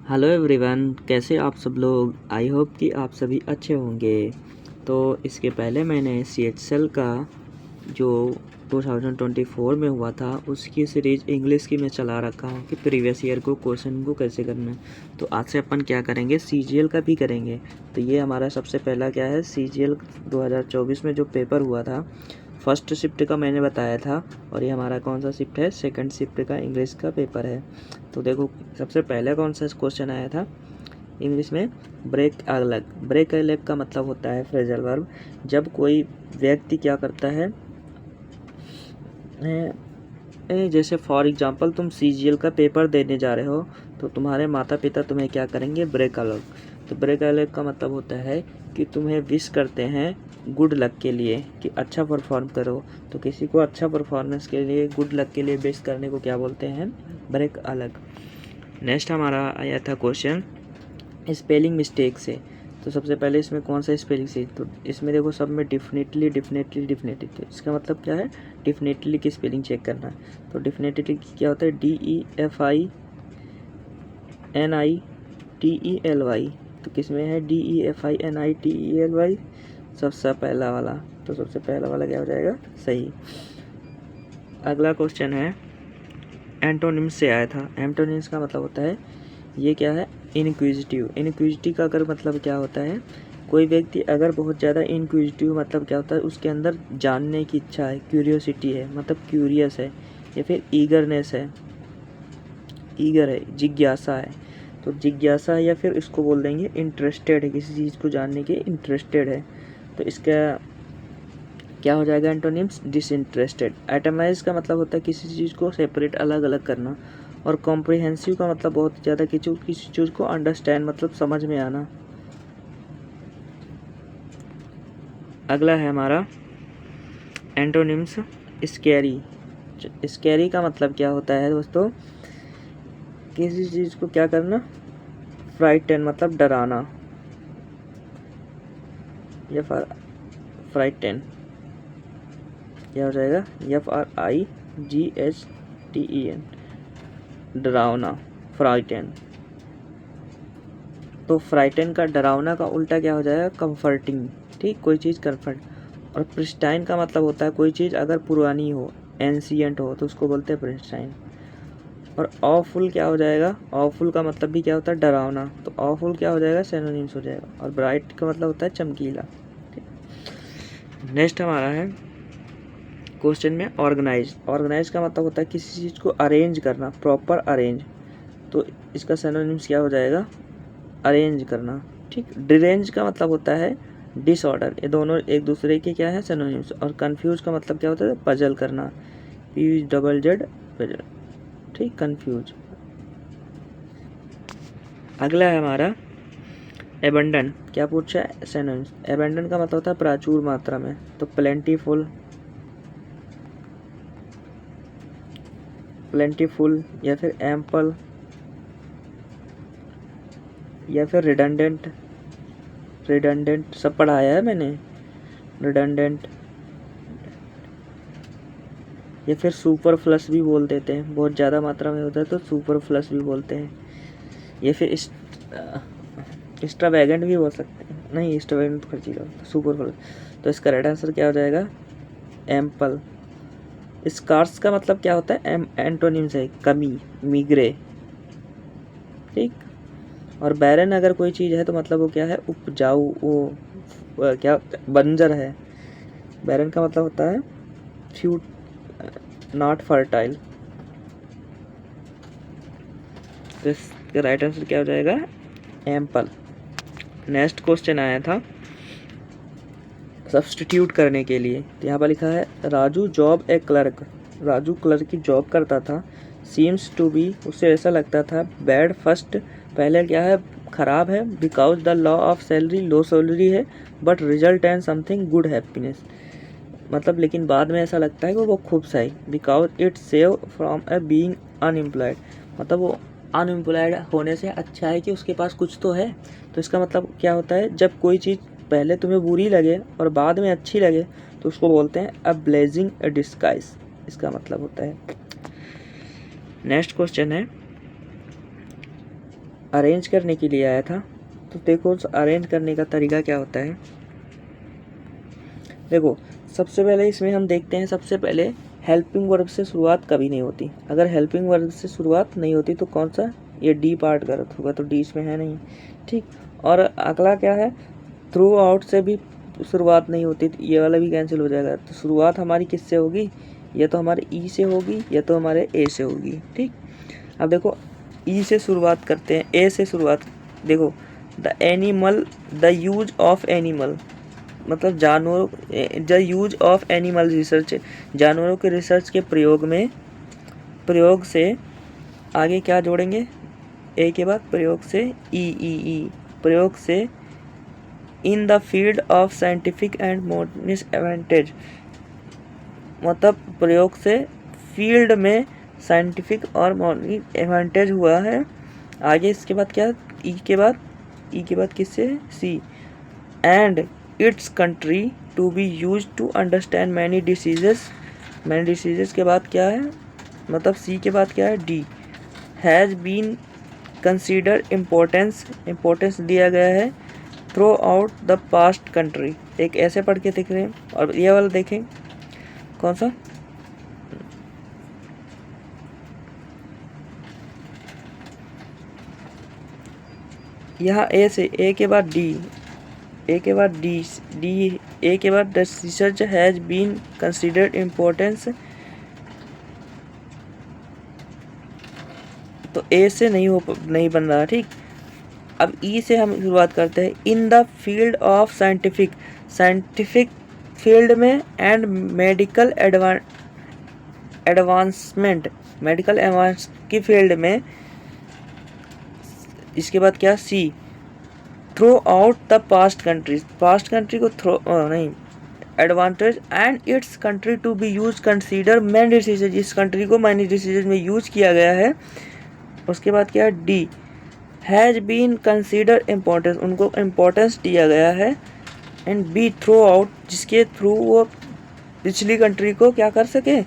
Hello everyone, कैसे आप सब लोग। आई होप कि आप सभी अच्छे होंगे। तो इसके पहले मैंने CHL का जो 2024 में हुआ था उसकी सीरीज़ इंग्लिश की मैं चला रखा हूँ कि प्रीवियस ईयर को क्वेश्चन को कैसे करना है। तो आज से अपन क्या करेंगे, CGL का भी करेंगे। तो ये हमारा सबसे पहला क्या है, CGL 2024 में जो पेपर हुआ था फर्स्ट शिफ्ट का मैंने बताया था, और ये हमारा कौन सा शिफ्ट है, सेकंड शिफ्ट का इंग्लिश का पेपर है। तो देखो सबसे पहले कौन सा क्वेश्चन आया था इंग्लिश में, ब्रेक अलग। ब्रेक अलग का मतलब होता है फ्रेजल वर्ब। जब कोई व्यक्ति क्या करता है, जैसे फॉर एग्जांपल तुम CGL का पेपर देने जा रहे हो तो तुम्हारे माता पिता तुम्हें क्या करेंगे, ब्रेक अलग। तो ब्रेक अलग का मतलब होता है कि तुम्हें विश करते हैं गुड लक के लिए कि अच्छा परफॉर्म करो। तो किसी को अच्छा परफॉर्मेंस के लिए, गुड लक के लिए विश करने को क्या बोलते हैं, ब्रेक अलग। नेक्स्ट हमारा आया था क्वेश्चन स्पेलिंग मिस्टेक से। तो सबसे पहले इसमें कौन सा स्पेलिंग से, तो इसमें देखो सब में डेफिनेटली। तो इसका मतलब क्या है, डेफिनेटली की स्पेलिंग चेक करना है। तो डेफिनेटली क्या होता है, DEFINITELY। तो किस में है, DEFINITELY, सबसे पहला वाला। तो सबसे पहला वाला क्या हो जाएगा, सही। अगला क्वेश्चन है एंटोनिम्स से आया था। एंटोनिम्स का मतलब होता है, ये क्या है, इनक्विजिटिव। इनक्विजिटिव का अगर मतलब क्या होता है, कोई व्यक्ति अगर बहुत ज़्यादा इनक्विजिटिव मतलब क्या होता है, उसके अंदर जानने की इच्छा है, क्यूरियोसिटी है, मतलब क्यूरियस है, या फिर ईगरनेस है, ईगर है, जिज्ञासा है। तो जिज्ञासा है, या फिर इसको बोल देंगे इंटरेस्टेड है, किसी चीज़ को जानने के इंटरेस्टेड है। तो इसका क्या हो जाएगा एंटोनिम्स, डिसइंटरेस्टेड। एटमाइज का मतलब होता है किसी चीज़ को सेपरेट, अलग अलग करना। और कॉम्प्रिहेंसिव का मतलब बहुत ज़्यादा किसी चीज़ को अंडरस्टैंड, मतलब समझ में आना। अगला है हमारा एंटोनिम्स स्कैरी। स्कैरी का मतलब क्या होता है दोस्तों, किसी चीज़ को क्या करना, फ्राइटन मतलब डराना, या फ्राइटन क्या हो जाएगा, FRIGHTEN, डरावना, फ्राइटन। तो फ्राइटन का, डरावना का उल्टा क्या हो जाएगा, कंफर्टिंग। ठीक, कोई चीज़ कंफर्ट। और प्रिस्टाइन का मतलब होता है कोई चीज़ अगर पुरानी हो, एंशियंट हो, तो उसको बोलते हैं प्रिस्टाइन। और ऑफुल क्या हो जाएगा, ऑफुल का मतलब भी क्या होता है, डरावना। तो ऑफुल क्या हो जाएगा, सिनोनिम्स हो जाएगा। और ब्राइट का मतलब होता है चमकीला। नेक्स्ट हमारा है क्वेश्चन में ऑर्गेनाइज। ऑर्गेनाइज का मतलब होता है किसी चीज़ को अरेंज करना, प्रॉपर अरेंज। तो इसका सिनोनिम्स क्या हो जाएगा, अरेंज करना। ठीक, डिरेंज का मतलब होता है डिसऑर्डर। ये दोनों एक दूसरे के क्या है, सिनोनिम्स। और कंफ्यूज का मतलब क्या होता है, पजल करना, PZZ पजल। ठीक, कंफ्यूज। अगला है हमारा एबंडन। क्या पूछा है, सिनोनिम्स। एबंडन का मतलब होता है प्रचुर मात्रा में। तो प्लेंटीफुल, प्लेंटीफुल, या फिर एम्पल, या फिर रिडंडेंट। रिडंडेंट सब पढ़ाया है मैंने, रिडंडेंट। या फिर सुपर फ्लस भी बोल देते हैं, बहुत ज़्यादा मात्रा में होता है तो सुपर फ्लस भी बोलते हैं। या फिर एक्स्ट्रावैगेंट भी बोल सकते हैं, नहीं एक्स्ट्रावैगेंट तो खर्चीला, सुपर फ्लस। तो इसका राइट आंसर क्या हो जाएगा, एम्पल। स्कार्स का मतलब क्या होता है, एंटोनिम्स है कमी, मीग्रे। ठीक। और बैरन अगर कोई चीज़ है तो मतलब वो क्या है, उपजाऊ, वो क्या, बंजर है। बैरन का मतलब होता है फ्यूट, नॉट फर्टाइल। तो इसका राइट आंसर क्या हो जाएगा, एम्पल। नेक्स्ट क्वेश्चन आया था सब्स्टिट्यूट करने के लिए। तो यहाँ पर लिखा है Raju job A clerk. Raju clerk की जॉब करता था। सीम्स टू बी, उससे ऐसा लगता था, बैड फर्स्ट, पहले क्या है, ख़राब है, because the law of salary, low salary है, but result and something good happiness. मतलब लेकिन बाद में ऐसा लगता है कि वो खूब सही, because it save from a being unemployed. मतलब वो अनएम्प्लॉयड होने से अच्छा है कि उसके पास कुछ तो है। तो इसका मतलब क्या होता है, जब कोई चीज़ पहले तुम्हें बुरी लगे और बाद में अच्छी लगे तो उसको बोलते हैं अ ब्लेजिंग अ डिस्गाइज, इसका मतलब होता है। नेक्स्ट क्वेश्चन है अरेंज करने के लिए आया था। तो देखो उस अरेंज करने का तरीका क्या होता है। देखो सबसे पहले इसमें हम देखते हैं, सबसे पहले हेल्पिंग वर्ब से शुरुआत कभी नहीं होती। अगर हेल्पिंग वर्ब से शुरुआत नहीं होती तो कौन सा, ये डी पार्ट गलत होगा, तो डी इसमें है नहीं, ठीक। और अगला क्या है, थ्रू आउट से भी शुरुआत नहीं होती, तो ये वाला भी कैंसिल हो जाएगा। तो शुरुआत हमारी किससे होगी, या तो हमारे ई से होगी या तो हमारे ए से होगी, ठीक। अब देखो ई से शुरुआत करते हैं, ए से शुरुआत। देखो the animal, the use of animal, मतलब जानवरों, the use of animal research, जानवरों के रिसर्च के प्रयोग में, प्रयोग से आगे क्या जोड़ेंगे, ए के बाद प्रयोग से ई, प्रयोग से इन the field of scientific and modern advantage, मतलब प्रयोग से फील्ड में साइंटिफिक और मॉडर्न एडवांटेज हुआ है। आगे इसके बाद क्या, ई के बाद किससे, C, and it's country to be use to understand many diseases, many diseases के बाद क्या है, मतलब सी के बाद क्या है, D, has been consider importance दिया गया है throughout the past country. एक ऐसे पढ़ के देख रहे हैं। और ये वाला देखें कौन सा, यहाँ ए से, ए के बाद डी, ए के बाद डी, ए के बाद the research has been considered importance, तो ए से नहीं बन रहा, ठीक। अब ई से हम शुरुआत करते हैं, in the field of scientific field में and medical advancement, medical advance की फील्ड में। इसके बाद क्या, C, throughout the past countries, past country को थ्रो नहीं, advantage and it's country to be use consider many decision, इस country को मैनी डिसीजन में यूज किया गया है। उसके बाद क्या, D, has been consider importance, उनको इम्पोर्टेंस दिया गया है। एंड बी, थ्रू आउट, जिसके थ्रू वो पिछली कंट्री को क्या कर सके,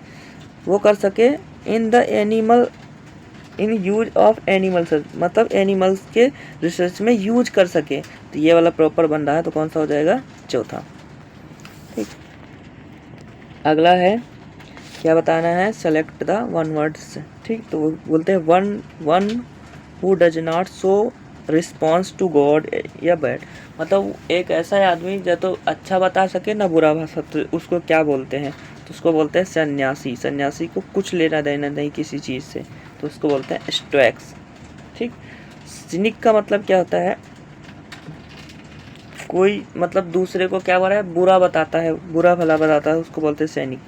वो कर सके in the animal, in use of animals, मतलब एनिमल्स के रिसर्च में यूज कर सके। तो ये वाला प्रॉपर बन रहा है, तो कौन सा हो जाएगा, चौथा, ठीक। अगला है, क्या बताना है, सेलेक्ट द वन वर्ड्स, ठीक। तो वो बोलते हैं one who does not show response to good या बैड, मतलब एक ऐसा आदमी जो तो अच्छा बता सके ना बुरा बता, तो उसको क्या बोलते हैं, तो उसको बोलते हैं सन्यासी। सन्यासी को कुछ लेना देना नहीं किसी चीज़ से, तो उसको बोलते हैं स्टोइक्स, ठीक। सिनिक का मतलब क्या होता है, कोई मतलब दूसरे को क्या बोला है, बुरा बताता है, बुरा भला बताता है, उसको बोलते हैं सैनिक।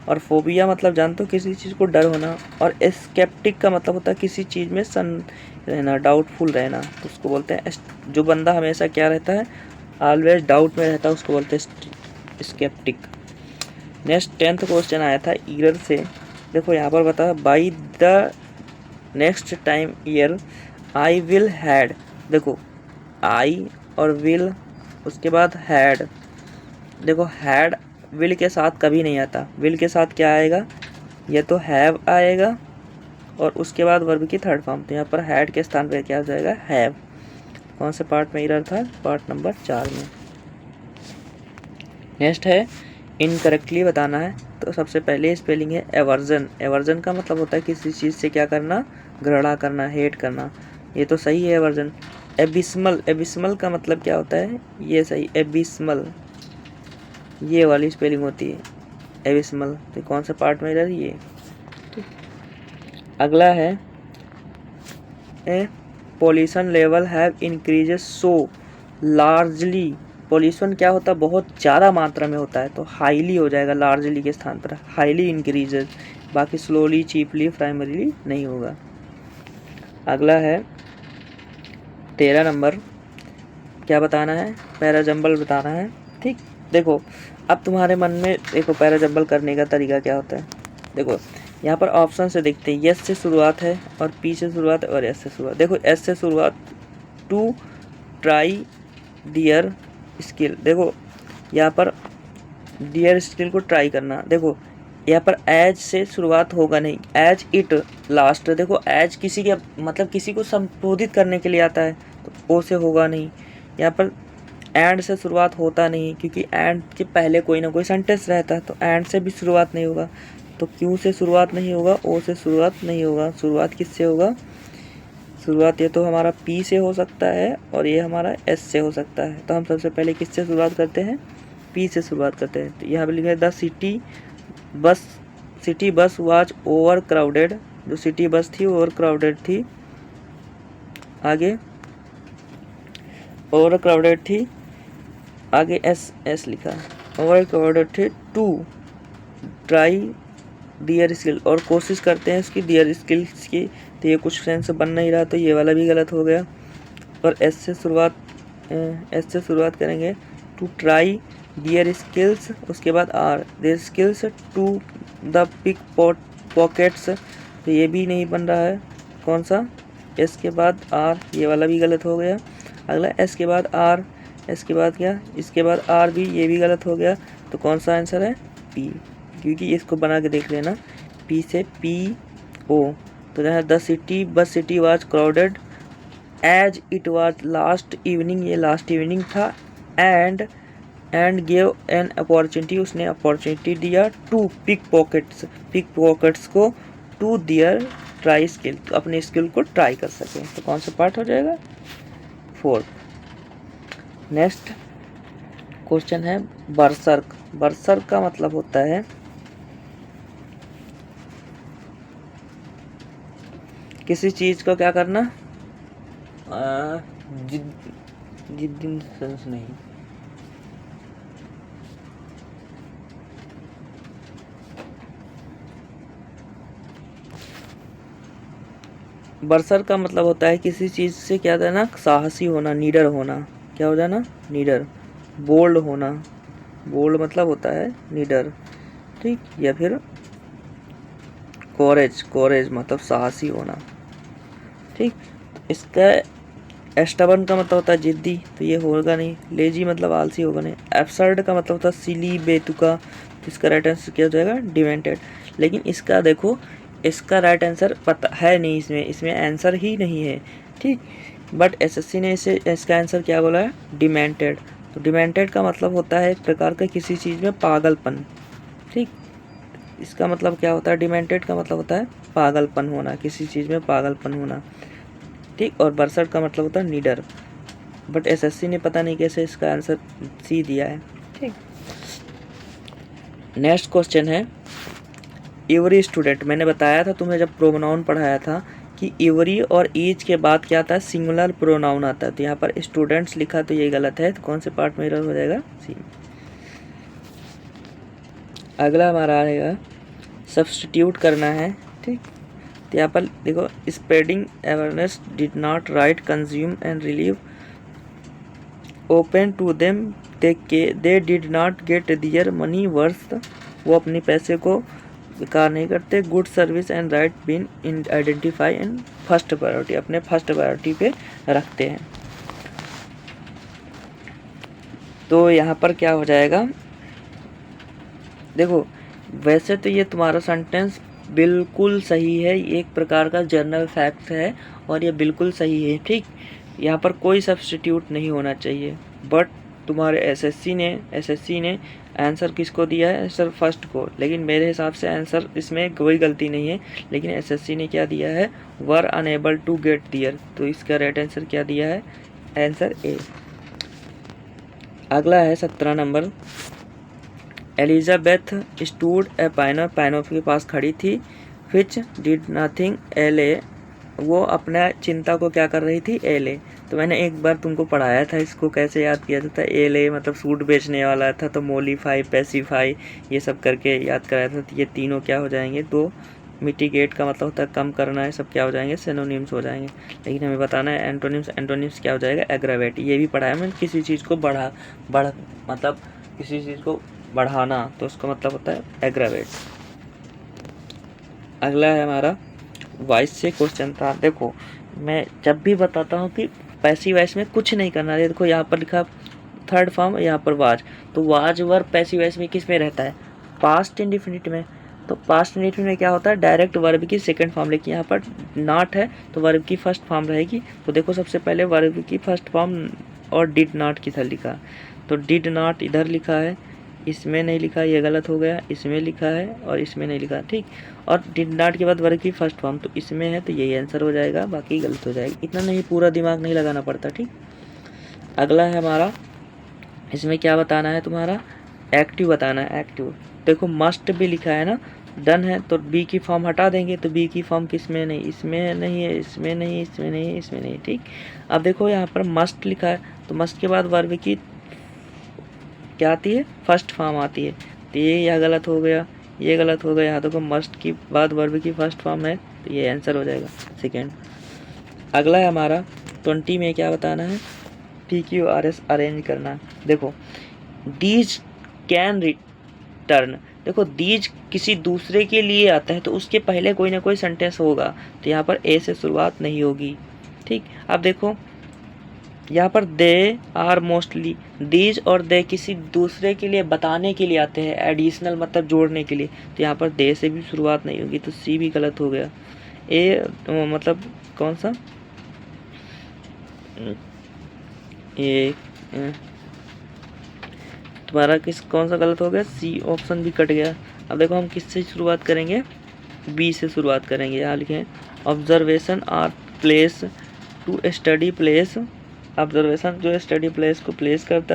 और फोबिया मतलब जानते हो किसी चीज़ को डर होना। और स्केप्टिक का मतलब होता है किसी चीज़ में सन रहना, डाउटफुल रहना, तो उसको बोलते हैं, जो बंदा हमेशा क्या रहता है, ऑलवेज डाउट में रहता है, उसको बोलते हैं स्केप्टिक। नेक्स्ट 10th क्वेश्चन आया था ईयर से। देखो यहाँ पर बता, by the next time year I will had, देखो आई और विल, उसके बाद हैड। देखो हैड विल के साथ कभी नहीं आता, विल के साथ क्या आएगा, ये तो हैव आएगा, और उसके बाद वर्ब की थर्ड फॉर्म। तो यहाँ पर हैड के स्थान पर क्या हो जाएगा, हैव। कौन से पार्ट में एरर था, पार्ट नंबर 4 में। नेक्स्ट है इनकरेक्टली बताना है। तो सबसे पहले स्पेलिंग है एवर्जन। एवर्जन का मतलब होता है किसी चीज़ से क्या करना, घृणा करना, हेट करना, ये तो सही है एवर्जन। एबिस्मल, एबिस्मल का मतलब क्या होता है, ये सही, एबिस्मल, ये वाली स्पेलिंग होती है एबिस्मल। तो कौन सा पार्ट में इधर, ये। अगला है pollution level have increases so largely. Pollution क्या होता है, बहुत ज़्यादा मात्रा में होता है, तो हाईली हो जाएगा, लार्जली के स्थान पर हाईली इंक्रीजेस, बाकी स्लोली, चीपली, प्राइमरीली नहीं होगा। अगला है 13 नंबर, क्या बताना है, पैराजम्बल बताना है, ठीक। देखो अब तुम्हारे मन में देखो पैराजम्बल करने का तरीका क्या होता है। देखो यहाँ पर ऑप्शन से देखते हैं, यस से शुरुआत है और पी से शुरुआत है और एस से शुरुआत। देखो एस से शुरुआत, टू ट्राई डियर स्किल। देखो यहाँ पर डियर स्किल को ट्राई करना। देखो यहाँ पर एज से शुरुआत होगा नहीं, एज इट लास्ट। देखो एज किसी के मतलब किसी को संबोधित करने के लिए आता है, तो ओ से होगा नहीं। यहाँ पर एंड से शुरुआत होता नहीं, क्योंकि एंड के पहले कोई ना कोई सेंटेंस रहता है, तो एंड से भी शुरुआत नहीं होगा। तो क्यू से शुरुआत नहीं होगा, ओ से शुरुआत नहीं होगा। शुरुआत किससे होगा? शुरुआत ये तो हमारा पी से हो सकता है और ये हमारा एस से हो सकता है। तो हम सबसे पहले किससे शुरुआत करते हैं? पी से शुरुआत करते हैं। तो यहाँ पे लिखा है the city bus was over crowded. जो सिटी बस थी ओवर क्राउडेड थी। आगे ओवर क्राउडेड थी, आगे एस लिखा, ओवर क्राउडेड थे टू ट्राई डियर स्किल, और कोशिश करते हैं इसकी डियर स्किल्स की। तो ये कुछ सेंस बन नहीं रहा, तो ये वाला भी गलत हो गया। और एस से शुरुआत करेंगे, टू ट्राई डियर स्किल्स, उसके बाद are their skills to the pickpockets. तो ये भी नहीं बन रहा है। कौन सा? एस के बाद आर, ये वाला भी गलत हो गया। अगला एस के बाद आर, एस के बाद क्या? इसके बाद आर भी, ये भी गलत हो गया। तो कौन सा आंसर है? पी, क्योंकि इसको बना के देख लेना, पी से पी ओ। तो यहाँ the city was crowded as it was last evening, ये लास्ट इवनिंग था। एंड गेव एन अपॉर्चुनिटी, उसने अपॉर्चुनिटी दिया टू पिक पॉकेट्स को टू दियर ट्राई स्किल, तो अपने स्किल को ट्राई कर सके। तो कौन सा पार्ट हो जाएगा? 4। नेक्स्ट क्वेश्चन है बरसर्क। बरसर्क का मतलब होता है किसी चीज को क्या करना, जिद्दी सेंस नहीं, बरसर का मतलब होता है किसी चीज़ से क्या देना, साहसी होना, नीडर होना। क्या हो जाना? नीडर। बोल्ड होना, बोल्ड मतलब होता है नीडर, ठीक। या फिर कोरेज मतलब साहसी होना, ठीक। इसका एस्टबन का मतलब होता है जिद्दी, तो ये होगा नहीं। लेजी मतलब आलसी होगा नहीं। एब्सर्ड का मतलब होता है सिली, बेतुका। तो इसका राइट आंसर क्या हो जाएगा? डिमेंटेड। लेकिन इसका देखो, इसका राइट आंसर पता है नहीं, इसमें आंसर ही नहीं है, ठीक। बट एसएससी ने इसका आंसर क्या बोला है? डिमेंटेड। तो डिमेंटेड का मतलब होता है एक प्रकार का किसी चीज़ में पागलपन, ठीक। इसका मतलब क्या होता है? डिमेंटेड का मतलब होता है पागलपन होना, किसी चीज़ में पागलपन होना, ठीक। और बरसट का मतलब होता है नीडर। बट एसएससी ने पता नहीं कैसे इसका आंसर सी दिया है, ठीक। नेक्स्ट क्वेश्चन है एवरी स्टूडेंट। मैंने बताया था तुम्हें जब प्रोनाउन पढ़ाया था कि एवरी और ईच के बाद क्या आता है? सिंगुलर प्रोनाउन आता है। तो यहाँ पर स्टूडेंट्स लिखा, तो ये गलत है। तो कौन से पार्ट में एरर हो जाएगा? सी। अगला हमारा आएगा सब्स्टिट्यूट करना है, ठीक। तो यहाँ पर देखो, spreading awareness did not right consume and relieve open to them they did not get their money worth. वो अपने पैसे को बेकार नहीं करते। Good service and right been in identify and first priority, अपने फर्स्ट प्रायोरिटी पे रखते हैं। तो यहाँ पर क्या हो जाएगा? देखो, वैसे तो ये तुम्हारा सेंटेंस बिल्कुल सही है, ये एक प्रकार का जर्नल फैक्ट है और ये बिल्कुल सही है, ठीक। यहाँ पर कोई सब्स्टिट्यूट नहीं होना चाहिए। बट तुम्हारे एसएससी ने आंसर किसको दिया है? आंसर फर्स्ट को। लेकिन मेरे हिसाब से आंसर इसमें कोई गलती नहीं है, लेकिन एसएससी ने क्या दिया है? वर अनएबल टू गेट दियर। तो इसका राइट आंसर क्या दिया है? Answer A. अगला है 17 नंबर। एलिजाबेथ स्टूड ए पाइनो, पाइनो के पास खड़ी थी। विच डिड नथिंग एले, वो अपना चिंता को क्या कर रही थी? एले। तो मैंने एक बार तुमको पढ़ाया था, इसको कैसे याद किया जाता है? एले मतलब सूट बेचने वाला था, तो मोलीफाई, पैसिफाई, ये सब करके याद कराया था। तो ये तीनों क्या हो जाएंगे? दो। मिटिगेट का मतलब होता है कम करना है, सब क्या हो जाएंगे? सिनोनिम्स हो जाएंगे। लेकिन हमें बताना है एंटोनिम्स क्या हो जाएगा? एग्रावेट। ये भी पढ़ाया मैंने, किसी चीज़ को मतलब किसी चीज़ को बढ़ाना, तो उसका मतलब होता है एग्रावेट। अगला है हमारा वॉइस से क्वेश्चन था। देखो, मैं जब भी बताता हूँ कि पैसिव वॉइस में कुछ नहीं करना है। देखो यहाँ पर लिखा थर्ड फॉर्म, यहाँ पर वाज। तो वाज वर्ब पैसिव वॉइस में किस में रहता है? पास्ट इंडेफिनिट में। तो पास्ट इंडेफिनिट में क्या होता है, डायरेक्ट वर्ब की सेकंड फॉर्म, लेकिन यहाँ पर नॉट है तो वर्ब की फर्स्ट फॉर्म रहेगी। तो देखो सबसे पहले वर्ब की फर्स्ट फॉर्म और डिड नॉट किधर लिखा, तो डिड नॉट इधर लिखा है, इसमें नहीं लिखा, ये गलत हो गया, इसमें लिखा है और इसमें नहीं लिखा, ठीक। और डिड नॉट के बाद वर्ब की फर्स्ट फॉर्म तो इसमें है, तो यही आंसर हो जाएगा, बाकी गलत हो जाएगा। इतना नहीं, पूरा दिमाग नहीं लगाना पड़ता, ठीक। अगला है हमारा, इसमें क्या बताना है तुम्हारा, एक्टिव बताना है। एक्टिव देखो मस्ट भी लिखा है ना, डन है तो बी की फॉर्म हटा देंगे, तो बी की फॉर्म किस में नहीं, इसमें नहीं है, इसमें नहीं, इसमें नहीं, इसमें नहीं, ठीक। अब देखो यहाँ पर मस्ट लिखा है, तो मस्ट के बाद वर्ब की क्या आती है, फर्स्ट फॉर्म आती है, तो ये यह गलत हो गया, ये गलत हो गया। यहाँ देखो मस्ट की बाद वर्ब की फर्स्ट फॉर्म है, तो ये आंसर हो जाएगा सेकेंड। अगला है हमारा 20 में क्या बताना है, PQRS अरेंज करना। देखो दीज कैन रिटर्न, देखो दीज किसी दूसरे के लिए आता है तो उसके पहले कोई ना कोई सेंटेंस होगा, तो यहाँ पर ए से शुरुआत नहीं होगी, ठीक। अब देखो यहाँ पर दे आर मोस्टली, दीज और दे किसी दूसरे के लिए बताने के लिए आते हैं, एडिशनल मतलब जोड़ने के लिए, तो यहाँ पर दे से भी शुरुआत नहीं होगी, तो सी भी गलत हो गया। ए मतलब कौन सा, ये तुम्हारा कौन सा गलत हो गया, सी ऑप्शन भी कट गया। अब देखो हम किससे शुरुआत करेंगे, बी से शुरुआत करेंगे। यहाँ लिखे observation are place to study place, observation जो है स्टडी प्लेस को प्लेस करता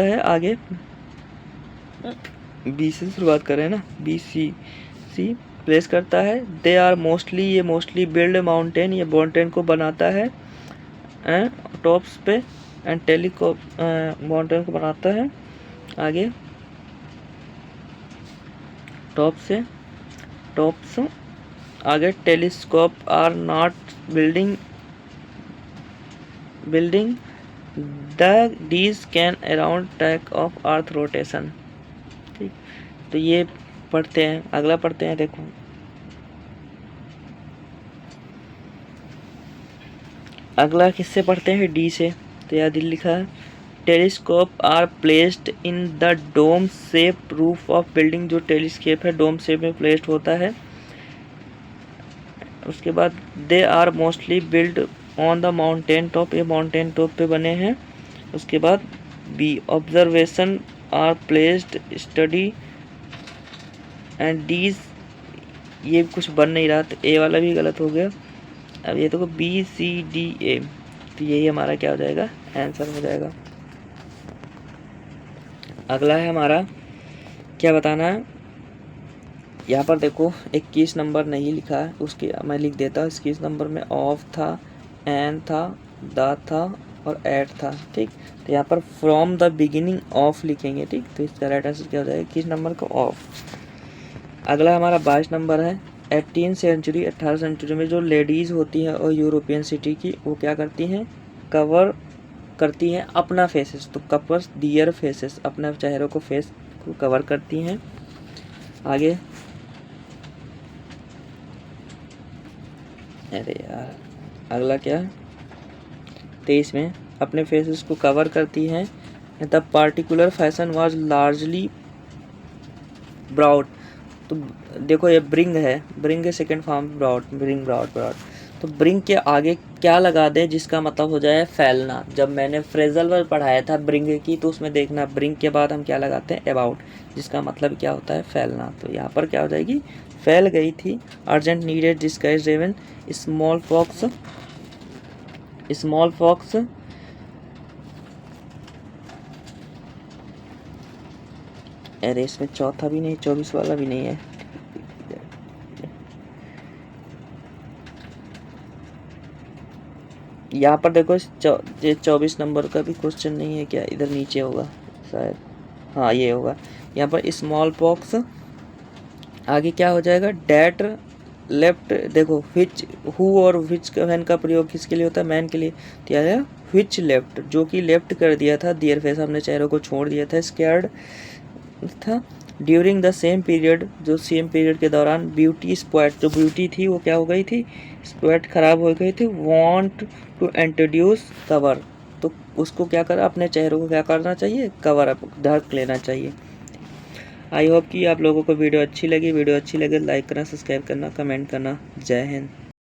है आगे बी से शुरुआत करें ना, बी सी प्लेस करता है। दे आर मोस्टली, ये मोस्टली बिल्ड माउंटेन, ये माउंटेन को बनाता है टॉप्स पे, एंड टेलीस्कोप माउंटेन को बनाता है आगे टॉप्स आगे। Telescope are not building the these can around track of earth rotation, ठीक। तो ये पढ़ते हैं, अगला पढ़ते हैं। देखो अगला किससे पढ़ते हैं, डी से, तो यहाँ दिल लिखा है telescope are placed in the dome shape roof of building, जो टेलीस्कोप है डोम शेप में प्लेस्ड होता है। उसके बाद they are mostly build on the mountain top, ये माउंटेन टॉप पे बने हैं। उसके बाद B observation are placed study and डीज, ये कुछ बन नहीं रहा, तो ए वाला भी गलत हो गया। अब ये देखो BCDA, तो यही हमारा क्या हो जाएगा, आंसर हो जाएगा। अगला है हमारा, क्या बताना है, यहाँ पर देखो 21 नंबर नहीं लिखा है, उसके मैं लिख देता हूँ। 21 नंबर में ऑफ था, एन था, द था और एट था, ठीक। तो यहाँ पर फ्रॉम द बिगिनिंग ऑफ लिखेंगे, ठीक। तो इसका राइट आंसर क्या हो जाएगा, 21 नंबर का ऑफ। अगला हमारा 22 नंबर है, 18 सेंचुरी 18 सेंचुरी में जो लेडीज़ होती हैं और यूरोपियन सिटी की, वो क्या करती हैं, कवर करती हैं अपना फेसेस, तो कवर्स दियर फेसेस, अपने चेहरों को फेस को कवर करती हैं। आगे अरे यार अगला क्या, 23 में अपने फेसेस को कवर करती हैं। The particular fashion was largely broad, तो देखो ये ब्रिंग है, ब्रिंग के second form broad, bring broad, तो ब्रिंग के आगे क्या लगा दे जिसका मतलब हो जाए फैलना। जब मैंने फ्रेजल वर्ब पढ़ाया था ब्रिंग की, तो उसमें देखना ब्रिंग के बाद हम क्या लगाते हैं, अबाउट, जिसका मतलब क्या होता है, फैलना। तो यहाँ पर क्या हो जाएगी, फैल गई थी। Urgent needed disguise raven small fox अरे इसमें चौथा भी नहीं, 24 वाला भी नहीं है। यहाँ पर देखो 24 नंबर का भी क्वेश्चन नहीं है क्या, इधर नीचे होगा शायद, हाँ ये होगा। यहाँ पर स्मॉल पॉक्स आगे क्या हो जाएगा, डैट लेफ्ट, देखो विच हु और विच वैन का प्रयोग किसके लिए होता है, मैन के लिए। तो यहाँ विच लेफ्ट, जो कि लेफ्ट कर दिया था, दियर फेस अपने चेहरों को छोड़ दिया था, स्कैर्ड था। ड्यूरिंग द सेम पीरियड, जो सेम पीरियड के दौरान ब्यूटी स्पॉट, जो ब्यूटी थी वो क्या हो गई थी, स्पॉट खराब हो गई थी। वांट टू इंट्रोड्यूस कवर, तो उसको क्या करा, अपने चेहरों को क्या करना चाहिए, कवर अप, ढक लेना चाहिए। आई होप कि आप लोगों को वीडियो अच्छी लगी। वीडियो अच्छी लगे लाइक करना, सब्सक्राइब करना, कमेंट करना। जय हिंद।